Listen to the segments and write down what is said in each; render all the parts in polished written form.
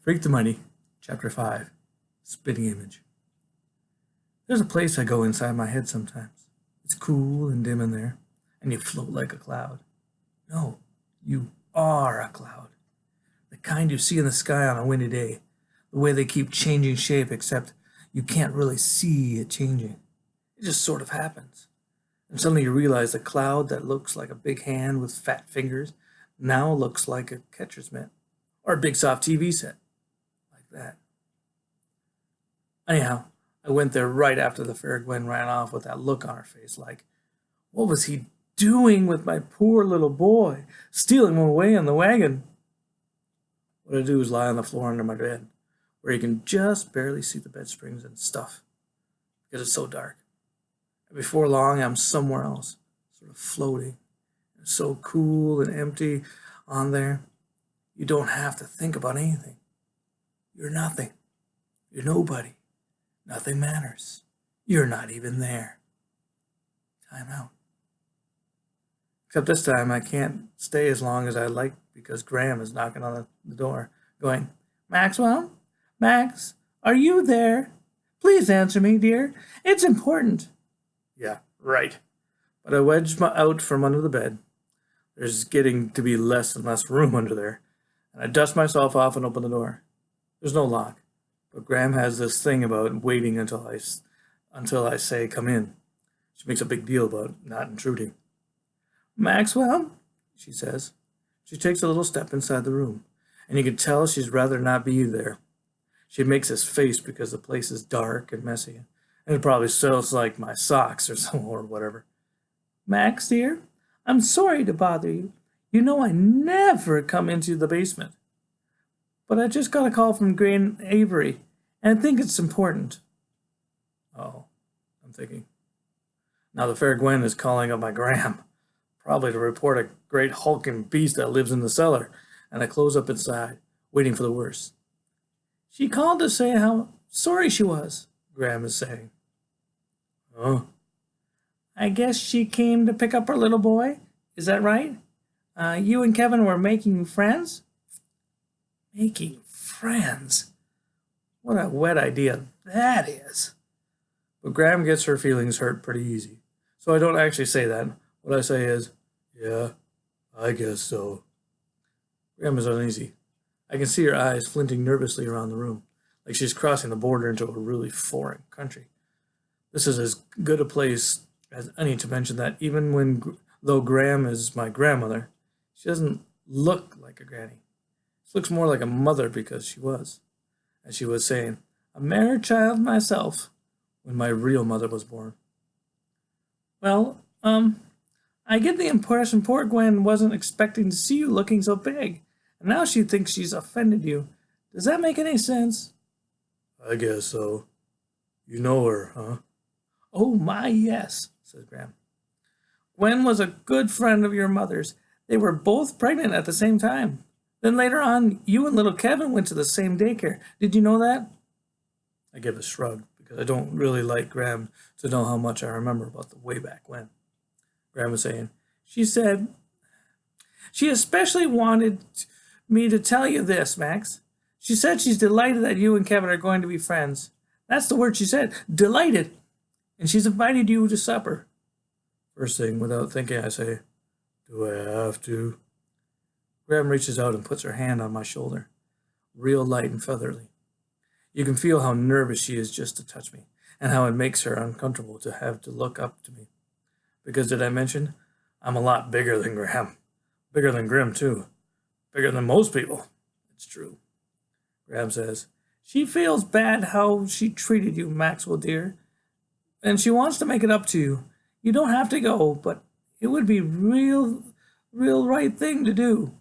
Drink the Money, Chapter 5, Spitting Image. There's a place I go inside my head sometimes. It's cool and dim in there, and you float like a cloud. No, you are a cloud. The kind you see in the sky on a windy day. The way they keep changing shape, except you can't really see it changing. It just sort of happens. And suddenly you realize the cloud that looks like a big hand with fat fingers now looks like a catcher's mitt or a big soft TV set. Like that. Anyhow, I went there right after the fair Gwen ran off with that look on her face like, what was he doing with my poor little boy? Stealing him away in the wagon. What I do is lie on the floor under my bed, where you can just barely see the bed springs and stuff, because it's so dark. And before long, I'm somewhere else, sort of floating. It's so cool and empty on there. You don't have to think about anything. You're nothing. You're nobody. Nothing matters. You're not even there. Time out. Except this time I can't stay as long as I'd like because Graham is knocking on the door, going, Maxwell? Max, are you there? Please answer me, dear. It's important. Yeah, right. But I wedge out from under the bed. There's getting to be less and less room under there. And I dust myself off and open the door. There's no lock. But Graham has this thing about waiting until I say come in. She makes a big deal about not intruding. Maxwell, she says. She takes a little step inside the room, and you can tell she'd rather not be there. She makes this face because the place is dark and messy, and it probably smells like my socks or whatever. Max, dear, I'm sorry to bother you. You know I never come into the basement. But I just got a call from Graham Avery, and I think it's important. Oh, I'm thinking. Now the fair Gwen is calling up my Graham, probably to report a great hulking beast that lives in the cellar, and I close up inside, waiting for the worst. She called to say how sorry she was, Graham is saying. Oh. I guess she came to pick up her little boy. Is that right? You and Kevin were making friends? Making friends? What a wet idea that is. But Graham gets her feelings hurt pretty easy. So I don't actually say that. What I say is, yeah, I guess so. Graham is uneasy. I can see her eyes flinting nervously around the room, like she's crossing the border into a really foreign country. This is as good a place as any to mention that though Graham is my grandmother, she doesn't look like a granny. She looks more like a mother because she was, as she was saying, a mere child myself when my real mother was born. Well, I get the impression poor Gwen wasn't expecting to see you looking so big, and now she thinks she's offended you. Does that make any sense? I guess so. You know her, huh? Oh my, yes, says Graham. Gwen was a good friend of your mother's. They were both pregnant at the same time. Then later on, you and little Kevin went to the same daycare. Did you know that? I give a shrug, because I don't really like Graham to know how much I remember about the way back when. Graham was saying, she said, she especially wanted me to tell you this, Max. She said she's delighted that you and Kevin are going to be friends. That's the word she said, delighted. And she's invited you to supper. First thing, without thinking, I say, do I have to? Graham reaches out and puts her hand on my shoulder, real light and feathery. You can feel how nervous she is just to touch me, and how it makes her uncomfortable to have to look up to me. Because did I mention, I'm a lot bigger than Graham. Bigger than Grim, too. Bigger than most people. It's true. Graham says, she feels bad how she treated you, Maxwell, dear. And she wants to make it up to you. You don't have to go, but it would be real right thing to do.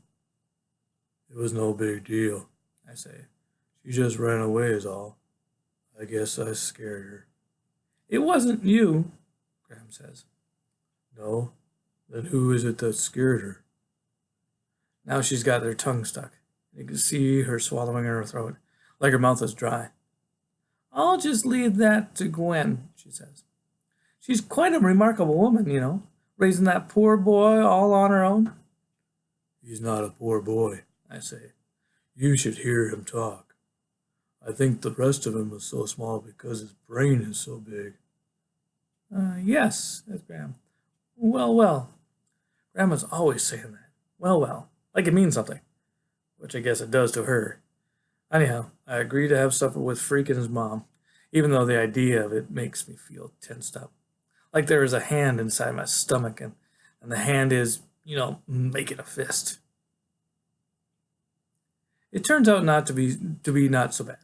It was no big deal, I say. She just ran away is all. I guess I scared her. It wasn't you, Graham says. No? Then who is it that scared her? Now she's got her tongue stuck. You can see her swallowing in her throat, like her mouth is dry. I'll just leave that to Gwen, she says. She's quite a remarkable woman, you know, raising that poor boy all on her own. He's not a poor boy, I say. You should hear him talk. I think the rest of him was so small because his brain is so big. Yes, says Graham. Well, well. Grandma's always saying that. Well, well. Like it means something. Which I guess it does to her. Anyhow, I agree to have supper with Freak and his mom, even though the idea of it makes me feel tensed up. Like there is a hand inside my stomach and the hand is, making a fist. It turns out not to be not so bad.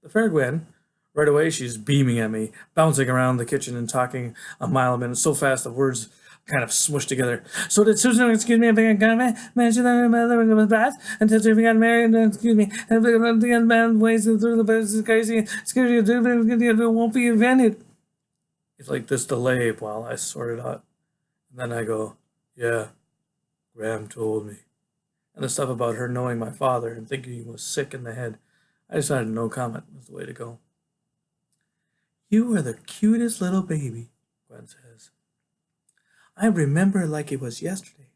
The fair Gwen, right away she's beaming at me, bouncing around the kitchen and talking a mile a minute so fast the words kind of smushed together. So did Susan, excuse me, if I got mention that my mother was bad until we got married, excuse me, and the man ways through the bed is crazy, scary, it won't be invented. It's like this delay while I sort it out. And then I go, yeah, Graham told me. And the stuff about her knowing my father and thinking he was sick in the head, I decided no comment was the way to go. You are the cutest little baby, Gwen says. I remember it like it was yesterday.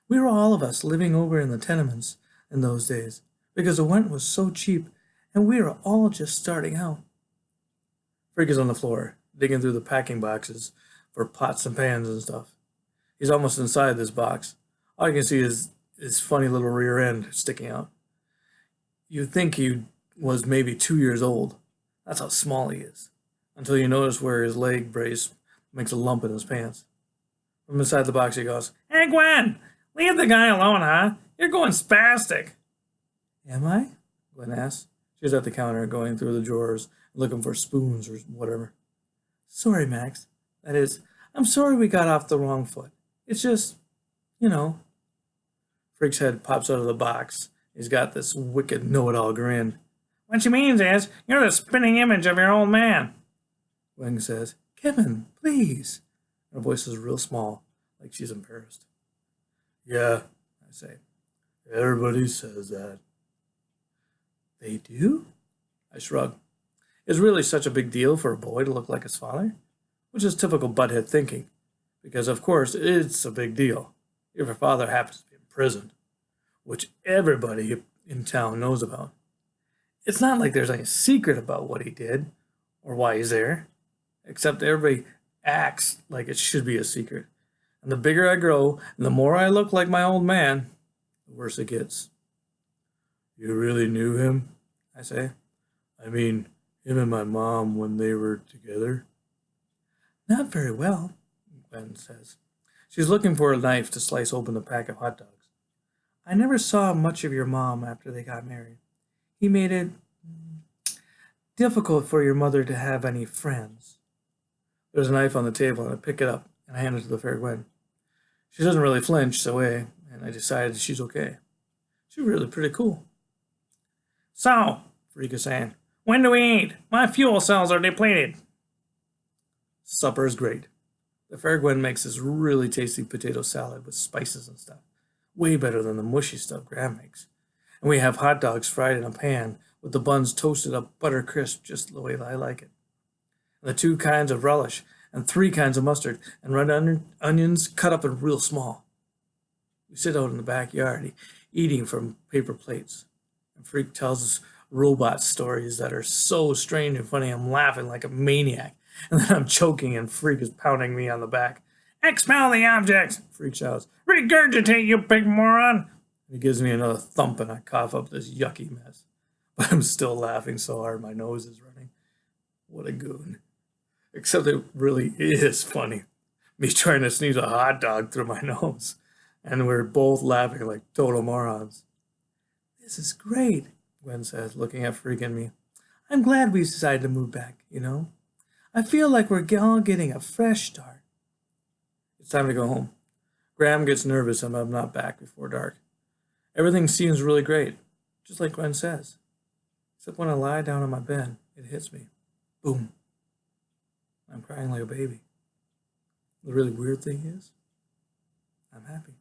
We were all of us living over in the tenements in those days because the rent was so cheap and we were all just starting out. Freak is on the floor, digging through the packing boxes for pots and pans and stuff. He's almost inside this box. All you can see is his funny little rear end sticking out. You'd think he was maybe 2 years old. That's how small he is. Until you notice where his leg brace makes a lump in his pants. From inside the box he goes, Hey Gwen, leave the guy alone, huh? You're going spastic. Am I? Gwen asks. She's at the counter going through the drawers, looking for spoons or whatever. Sorry, Max. That is, I'm sorry we got off the wrong foot. It's just, you know. Freak's head pops out of the box. He's got this wicked know-it-all grin. What she means is, you're the spinning image of your old man. Gwen says, Kevin, please. Her voice is real small, like she's embarrassed. Yeah, I say. Everybody says that. They do? I shrug. It's really such a big deal for a boy to look like his father? Which is typical butthead thinking. Because, of course, it's a big deal. If your father happens to be in prison, which everybody in town knows about. It's not like there's any secret about what he did or why he's there, except everybody acts like it should be a secret. And the bigger I grow and the more I look like my old man, the worse it gets. You really knew him? I say. I mean, him and my mom when they were together? Not very well, Gwen says. She's looking for a knife to slice open the pack of hot dogs. I never saw much of your mom after they got married. He made it difficult for your mother to have any friends. There's a knife on the table, and I pick it up and I hand it to the fair Gwen. She doesn't really flinch away, and I decided she's okay. She's really pretty cool. So, Freak is saying, when do we eat? My fuel cells are depleted. Supper is great. The fair Gwen makes this really tasty potato salad with spices and stuff. Way better than the mushy stuff Graham makes. And we have hot dogs fried in a pan with the buns toasted up butter crisp just the way I like it. And the 2 kinds of relish and 3 kinds of mustard and red onions cut up in real small. We sit out in the backyard eating from paper plates. And Freak tells us robot stories that are so strange and funny I'm laughing like a maniac. And then I'm choking and Freak is pounding me on the back. Expel the objects, Freak shouts. Regurgitate, you big moron. He gives me another thump and I cough up this yucky mess. But I'm still laughing so hard my nose is running. What a goon. Except it really is funny. Me trying to sneeze a hot dog through my nose. And we're both laughing like total morons. This is great, Gwen says, looking at Freak and me. I'm glad we decided to move back, you know. I feel like we're all getting a fresh start. It's time to go home. Graham gets nervous and I'm not back before dark. Everything seems really great, just like Gwen says. Except when I lie down on my bed, it hits me. Boom. I'm crying like a baby. The really weird thing is, I'm happy.